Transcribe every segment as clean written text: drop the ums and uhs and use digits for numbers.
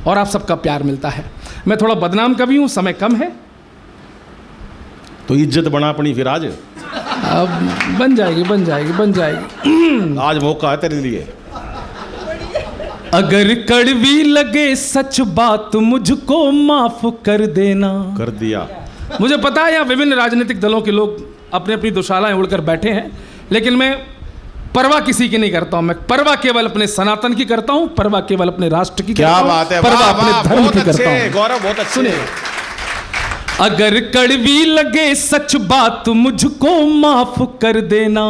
और आप सबका प्यार मिलता है। मैं थोड़ा बदनाम कवि हूँ, समय कम है तो इज्जत बना अपनी फिर आज। अब बन जाएगी। आज मौका है तेरे लिए। अगर कड़वी लगे सच बात मुझको माफ कर देना। कर दिया। मुझे पता है यहाँ विभिन्न राजनीतिक दलों के लोग अपनी अपनी दुशालाएं उड़कर बैठे हैं, लेकिन मैं परवाह किसी की नहीं करता हूं। मैं परवाह केवल अपने सनातन की करता हूं, परवाह केवल अपने राष्ट्र की करता हूं। क्या बात है, परवाह अपने धर्म की करता हूं। गौरव बहुत अच्छे। सुनिए, अगर कड़वी लगे सच बात मुझको माफ कर देना,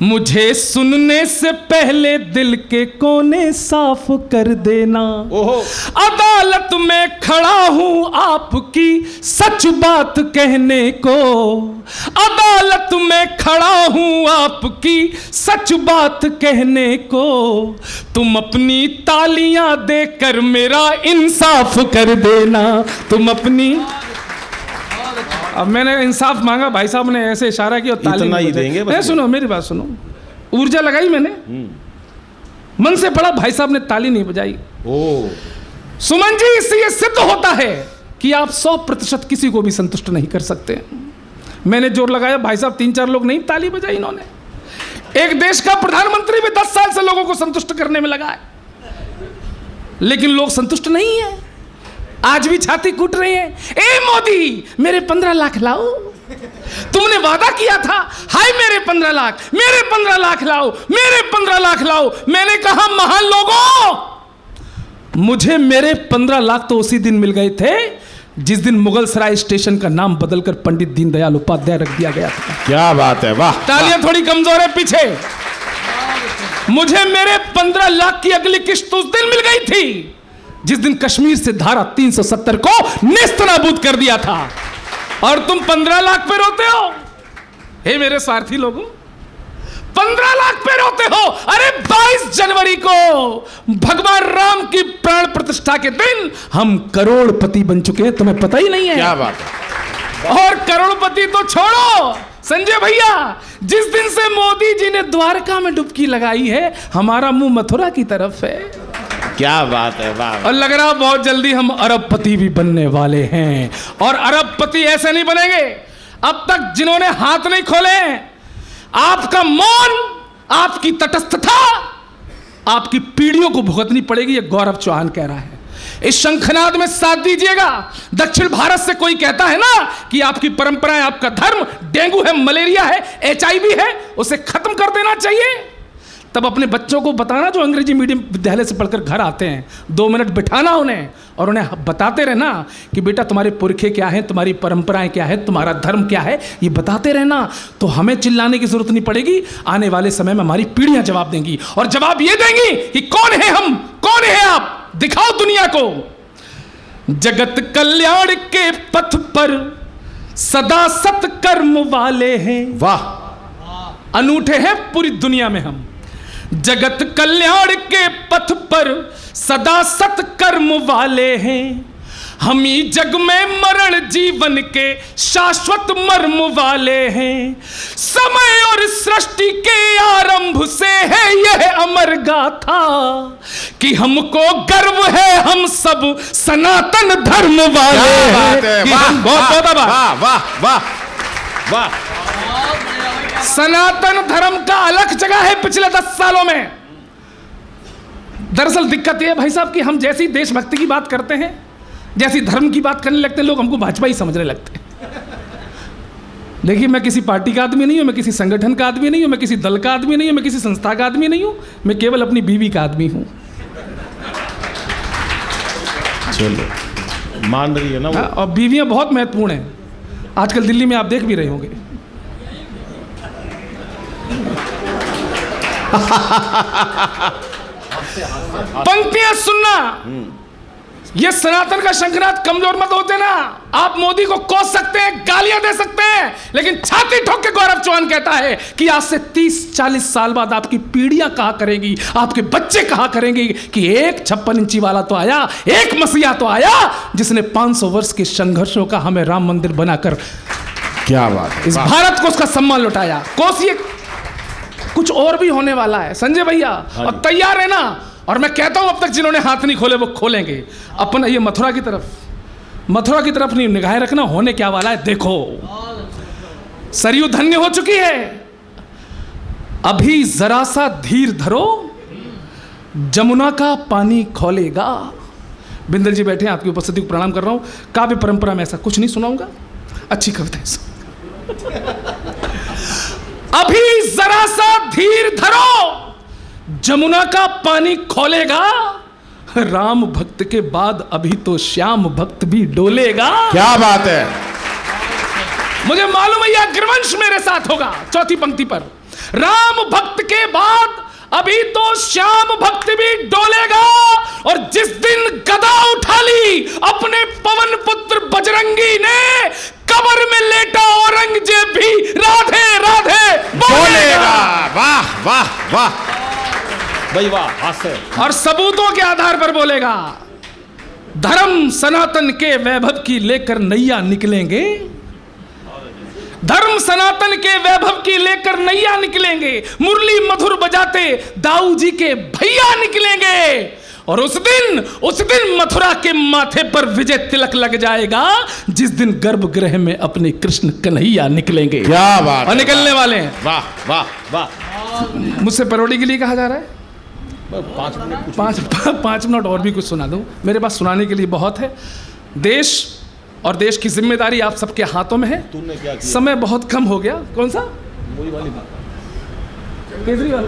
मुझे सुनने से पहले दिल के कोने साफ कर देना। ओहो। अदालत में खड़ा हूं आपकी सच बात कहने को, अदालत में खड़ा हूं आपकी सच बात कहने को, तुम अपनी तालियां देकर मेरा इंसाफ कर देना। तुम अपनी, अब मैंने इंसाफ मांगा, भाई साहब ने ऐसे इशारा किया, ताली ही देंगे। नहीं, सुनो मेरी बात सुनो, ऊर्जा लगाई मैंने, मन से पढ़ा, भाई साहब ने ताली नहीं बजाई। ओ सुमन जी, इससे यह सिद्ध होता है कि आप 100% किसी को भी संतुष्ट नहीं कर सकते। मैंने जोर लगाया, भाई साहब 3-4 लोग नहीं ताली बजाई इन्होंने। एक देश का प्रधानमंत्री भी 10 साल से लोगों को संतुष्ट करने में लगा है, लेकिन लोग संतुष्ट नहीं है, आज भी छाती कूट रहे हैं। ए मोदी, मेरे 15 लाख लाओ, तुमने वादा किया था, हाय मेरे 15 लाख, मेरे 15 लाख लाओ, मेरे 15 लाख लाओ। मैंने कहा महान लोगों, मुझे मेरे 15 लाख तो उसी दिन मिल गए थे जिस दिन मुगल सराय स्टेशन का नाम बदलकर पंडित दीनदयाल उपाध्याय रख दिया गया था। क्या बात है, वाह। तालियां थोड़ी कमजोर है पीछे। मुझे मेरे 15 लाख की अगली किस्त उस दिन मिल गई थी जिस दिन कश्मीर से धारा 370 को नेस्तनाबूद कर दिया था, और तुम 15 लाख पे रोते हो। हे मेरे स्वार्थी लोगों, 15 लाख पे रोते हो। अरे 22 जनवरी को भगवान राम की प्राण प्रतिष्ठा के दिन हम करोड़पति बन चुके हैं, तुम्हें पता ही नहीं है। क्या बात है। और करोड़पति तो छोड़ो संजय भैया, जिस दिन से मोदी जी ने द्वारका में डुबकी लगाई है, हमारा मुंह मथुरा की तरफ है। क्या बात है, वाह। और लग रहा बहुत जल्दी हम अरबपति भी बनने वाले हैं। और अरबपति ऐसे नहीं बनेंगे, अब तक जिन्होंने हाथ नहीं खोले, आपका मौन, आपकी तटस्थता, आपकी पीढ़ियों को भुगतनी पड़ेगी। ये गौरव चौहान कह रहा है। इस शंखनाद में साथ दीजिएगा। दक्षिण भारत से कोई कहता है ना कि आपकी परंपराएं, आपका धर्म डेंगू है, मलेरिया है, HIV है, उसे खत्म कर देना चाहिए। तब अपने बच्चों को बताना, जो अंग्रेजी मीडियम विद्यालय से पढ़कर घर आते हैं, 2 मिनट बिठाना उन्हें और उन्हें बताते रहना कि बेटा तुम्हारे पुरखे क्या हैं, तुम्हारी परंपराएं क्या है, तुम्हारा धर्म क्या है, ये बताते रहना। तो हमें चिल्लाने की जरूरत नहीं पड़ेगी। आने वाले समय में हमारी पीढ़ियां जवाब देंगी, और जवाब ये देंगी कि कौन है हम, कौन है आप, दिखाओ दुनिया को। जगत कल्याण के पथ पर सदा सत्कर्म वाले हैं। वाह। अनूठे हैं पूरी दुनिया में हम। जगत कल्याण के पथ पर सदा सत्कर्म वाले हैं। हम ही जग में मरण जीवन के शाश्वत मर्म वाले हैं। समय और सृष्टि के आरंभ से है यह अमर गाथा कि हमको गर्व है, हम सब सनातन धर्म वाले हैं। वाह वाह वाह वाह। सनातन धर्म का अलग जगह है पिछले 10 सालों में। दरअसल दिक्कत यह है भाई साहब कि हम जैसी देशभक्ति की बात करते हैं, जैसी धर्म की बात करने लगते हैं, लोग हमको भाजपा ही समझने लगते हैं। देखिए, मैं किसी पार्टी का आदमी नहीं हूं, मैं किसी संगठन का आदमी नहीं हूं, मैं किसी दल का आदमी नहीं हूं, मैं किसी संस्था का आदमी नहीं हूं, मैं केवल अपनी बीवी का आदमी हूं। चलो, मान रही है ना वो। और बीवियां बहुत महत्वपूर्ण हैं। आजकल दिल्ली में आप देख भी रहे होंगे। पंक्तियां सुनना, ये सनातन का शंखनाद कमजोर मत होते ना। आप मोदी को कोस सकते हैं, गालियां दे सकते हैं, लेकिन छाती ठोक के गौरव चौहान कहता है कि आज से 30-40 साल बाद आपकी पीढ़ियां कहा करेंगी, आपके बच्चे कहा करेंगे कि एक 56 इंची वाला तो आया, एक मसीहा तो आया जिसने 500 वर्ष के संघर्षों का हमें राम मंदिर बनाकर, क्या बात है, इस भारत को उसका सम्मान लौटाया। कोसिए, कुछ और भी होने वाला है संजय भैया, और तैयार है ना। और मैं कहता हूं अब तक जिन्होंने हाथ नहीं खोले वो खोलेंगे। अपना ये मथुरा की तरफ नहीं निगाहें रखना, होने क्या वाला है देखो। सरयू धन्य हो चुकी है, अभी जरा सा धीर धरो, जमुना का पानी खोलेगा। बिंदल जी बैठे हैं, आपकी उपस्थिति को प्रणाम कर रहा हूं। काव्य परंपरा में ऐसा कुछ नहीं सुनाऊंगा, अच्छी कविता है। अभी जरा सा धीर धरो, जमुना का पानी खोलेगा। राम भक्त के बाद अभी तो श्याम भक्त भी डोलेगा। क्या बात है। मुझे मालूम है यह अग्रवंश मेरे साथ होगा। चौथी पंक्ति पर, राम भक्त के बाद अभी तो श्याम भक्त भी डोलेगा। और जिस दिन गदा उठा ली अपने पवन पुत्र बजरंगी ने, कब्र में लेटा औरंगजेब भी राधे राधे बोलेगा। वाह वाह वाह भाई वाह, हास्य। और सबूतों के आधार पर बोलेगा। धर्म सनातन के वैभव की लेकर नैया निकलेंगे, धर्म सनातन के वैभव की लेकर नैया निकलेंगे। मुरली मधुर बजाते दाऊ जी के भैया निकलेंगे। और उस दिन मथुरा के माथे पर विजय तिलक लग जाएगा, जिस दिन गर्भगृह में अपने कृष्ण कन्हैया निकलेंगे। क्या बात। और निकलने वाले हैं। वाह वाह वाह। मुझसे पैरोडी के लिए कहा जा रहा है 5 मिनट और भी कुछ सुना दूं, मेरे पास सुनाने के लिए बहुत है। देश और देश की जिम्मेदारी आप सबके हाथों में है। तूने क्या किया? समय बहुत कम हो गया। कौन सा? वही वाली बात। केजरीवाल।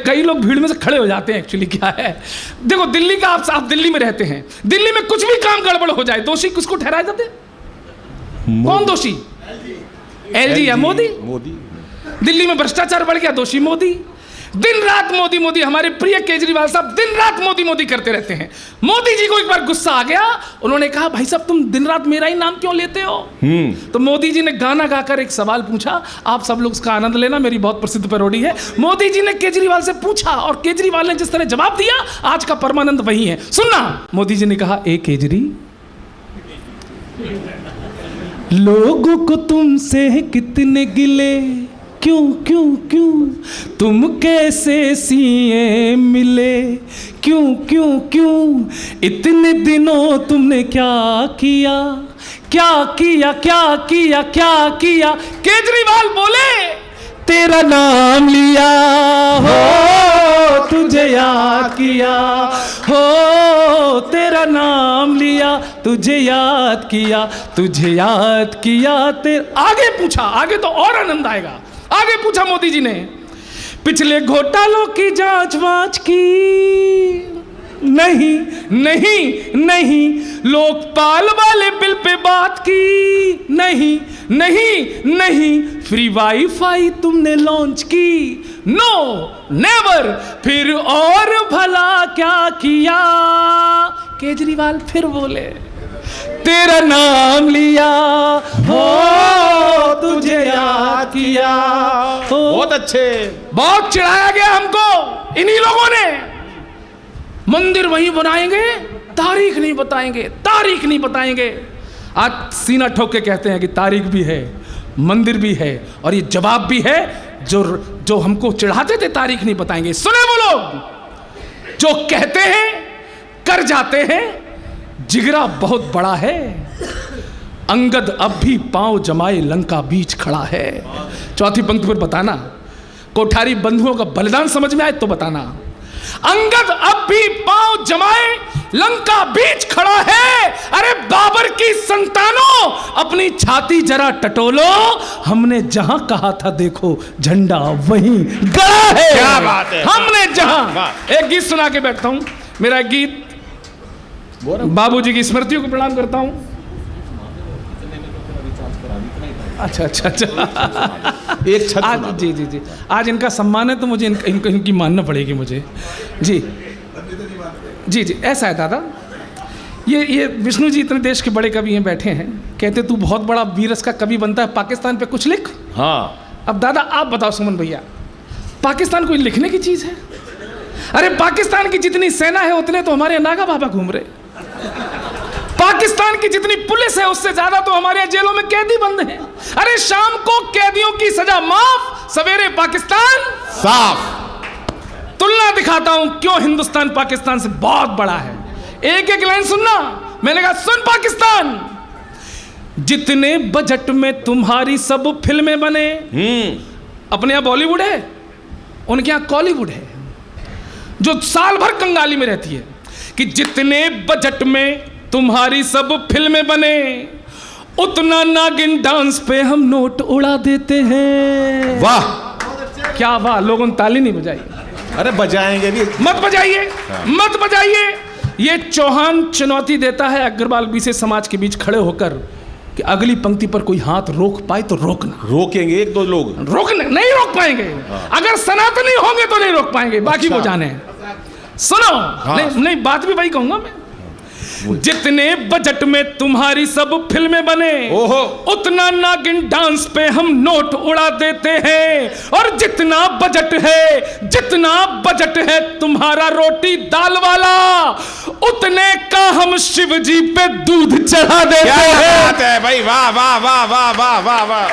कई लोग भीड़ में से खड़े हो जाते हैं। एक्चुअली क्या है, देखो दिल्ली का आप दिल्ली में रहते हैं, दिल्ली में कुछ भी काम गड़बड़ हो जाए, दोषी किसको ठहराए जाते हैं? कौन दोषी? एलजी या मोदी? दिल्ली में भ्रष्टाचार बढ़ गया, दोषी मोदी। दिन रात मोदी मोदी। हमारे प्रिय केजरीवाल साहब दिन रात मोदी मोदी करते रहते हैं। मोदी जी को एक बार गुस्सा आ गया, उन्होंने कहा भाई साहब तुम दिन रात मेरा ही नाम क्यों लेते हो? तो मोदी जी ने गाना गाकर एक सवाल पूछा, आप सब लोग उसका आनंद लेना, मेरी बहुत प्रसिद्ध पैरोडी है। मोदी जी ने केजरीवाल से पूछा और केजरीवाल ने जिस तरह जवाब दिया, आज का परमानंद वही है। सुनना, मोदी जी ने कहा, ए केजरी, लोगों को तुमसे कितने गिले, क्यों क्यों क्यों तुम कैसे सीए मिले, क्यों क्यों क्यों इतने दिनों तुमने क्या किया, क्या किया क्या किया क्या किया? केजरीवाल बोले, तेरा नाम लिया हो, तुझे याद किया हो, तेरा नाम लिया, तुझे याद किया, तुझे याद किया। आगे पूछा, आगे तो और आनंद आएगा। आगे पूछा मोदी जी ने, पिछले घोटालों की जांच वांच की? नहीं नहीं नहीं। लोकपाल वाले बिल पे बात की? नहीं नहीं नहीं। फ्री वाईफाई तुमने लॉन्च की? No never. फिर और भला क्या किया? केजरीवाल फिर बोले, तेरा नाम लिया हो, तुझे याद किया हो। बहुत अच्छे। बहुत चिढ़ाया गया हमको इन्हीं लोगों ने। मंदिर वहीं बनाएंगे, तारीख नहीं बताएंगे, तारीख नहीं बताएंगे। आज सीना ठोक के कहते हैं कि तारीख भी है, मंदिर भी है, और ये जवाब भी है जो हमको चिढ़ाते थे तारीख नहीं बताएंगे। सुने वो लोग जो कहते हैं कर जाते हैं, जिगरा बहुत बड़ा है। अंगद अब भी पांव जमाए लंका बीच खड़ा है। चौथी पंक्ति पर बताना, कोठारी बंधुओं का बलिदान समझ में आए तो बताना। अंगद अब भी पांव जमाए लंका बीच खड़ा है। अरे बाबर की संतानों, अपनी छाती जरा टटोलो, हमने जहां कहा था देखो झंडा वहीं गड़ा है। क्या बात है। हमने जहां। एक गीत सुना के बैठता हूं, मेरा गीत बाबूजी की स्मृतियों को प्रणाम करता हूं। अच्छा अच्छा अच्छा। एक छत आज जी जी जी आज इनका सम्मान है तो मुझे इनकी मानना पड़ेगी मुझे। जी जी जी ऐसा है दादा, ये विष्णु जी इतने देश के बड़े कवि हैं, बैठे हैं, कहते तू बहुत बड़ा वीरस का कवि बनता है, पाकिस्तान पे कुछ लिख। हाँ। अब दादा आप बताओ सुमन भैया, पाकिस्तान कोई लिखने की चीज़ है? अरे पाकिस्तान की जितनी सेना है उतने तो हमारे नागा बाबा घूम रहे। पाकिस्तान की जितनी पुलिस है उससे ज्यादा तो हमारे यहाँ जेलों में कैदी बंद हैं। अरे शाम को कैदियों की सजा माफ, सवेरे पाकिस्तान साफ। तुलना दिखाता हूं क्यों हिंदुस्तान पाकिस्तान से बहुत बड़ा है। एक एक लाइन सुनना। मैंने कहा सुन पाकिस्तान, जितने बजट में तुम्हारी सब फिल्में बने, अपने यहां बॉलीवुड है, उनके यहां कॉलीवुड है, जो साल भर कंगाली में रहती है कि जितने बजट में तुम्हारी सब फिल्में बने, उतना नागिन डांस पे हम नोट उड़ा देते हैं। वाह क्या वाह, लोगों ने ताली नहीं बजाई। अरे बजाएंगे भी। मत बजाइए, मत बजाइए। ये चौहान चुनौती देता है अग्रवाल बीसे समाज के बीच खड़े होकर कि अगली पंक्ति पर कोई हाथ रोक पाए तो रोकना। रोकेंगे एक दो लोग, नहीं रोक पाएंगे। अगर सनातनी होंगे तो नहीं रोक पाएंगे, बाकी वो जाने। सुनो, नहीं बात भी वही कहूंगा मैं। जितने बजट में तुम्हारी सब फिल्में बने, उतना नागिन डांस पे हम नोट उड़ा देते हैं। और जितना बजट है तुम्हारा रोटी दाल वाला, उतने का हम शिव जी पे दूध चढ़ा देते हैं। क्या बात है भाई, वाह वाह वाह वाह वाह वाह वाह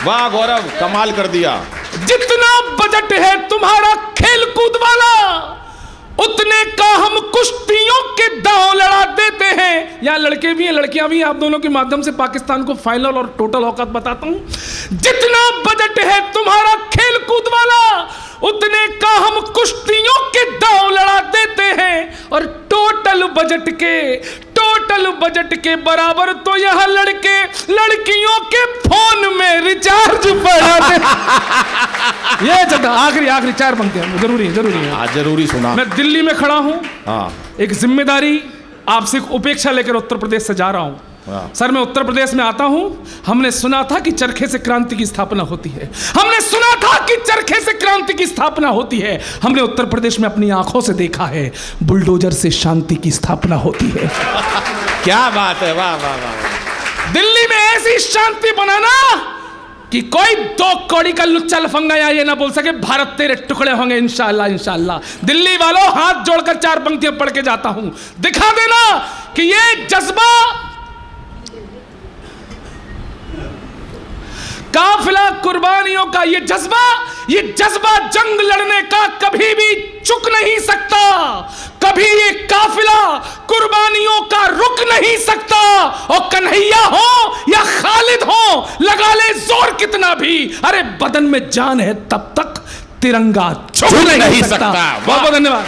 वाह गौरव, कमाल कर दिया। जितना बजट है तुम्हारा खेल कूद वाला, उतने का हम कुश्तियों के दांव लड़ा देते हैं। यहाँ लड़के भी हैं, लड़कियां भी हैं। आप दोनों के माध्यम से पाकिस्तान को फाइनल और टोटल औकात बताता हूं। जितना बजट है तुम्हारा खेल कूद वाला, उतने का हम कुश्तियों के दांव लड़ा देते हैं। और टोटल बजट के बराबर तो यह लड़के लड़कियों के फोन में रिचार्ज बढ़ा दे। ये जगह आखिरी 4 पंक्तियां जरूरी है। जरूरी सुना। मैं दिल्ली में खड़ा हूं, एक जिम्मेदारी आपसे उपेक्षा लेकर उत्तर प्रदेश से जा रहा हूं। सर, मैं उत्तर प्रदेश में आता हूं। हमने सुना था कि चरखे से क्रांति की स्थापना होती है। हमने उत्तर प्रदेश में अपनी आंखों से देखा है, बुलडोजर से शांति की स्थापना होती है। क्या बात है, वाह वाह वाह। दिल्ली में ऐसी शांति बनाना कि कोई 2 कौड़ी का लुच्चा लफंगा या ये ना बोल सके भारत तेरे टुकड़े होंगे इंशाअल्लाह इंशाअल्लाह। दिल्ली वालों, हाथ जोड़कर 4 पंक्तियां पढ़ के जाता हूं। दिखा देना कि ये जज्बा, काफिला कुर्बानियों का ये जज्बा जंग लड़ने का कभी भी चुक नहीं सकता। कभी ये काफिला कुर्बानियों का रुक नहीं सकता। और कन्हैया हो या खालिद हो, लगा ले जोर कितना भी, अरे बदन में जान है तब तक तिरंगा झुक नहीं सकता। बहुत बहुत धन्यवाद।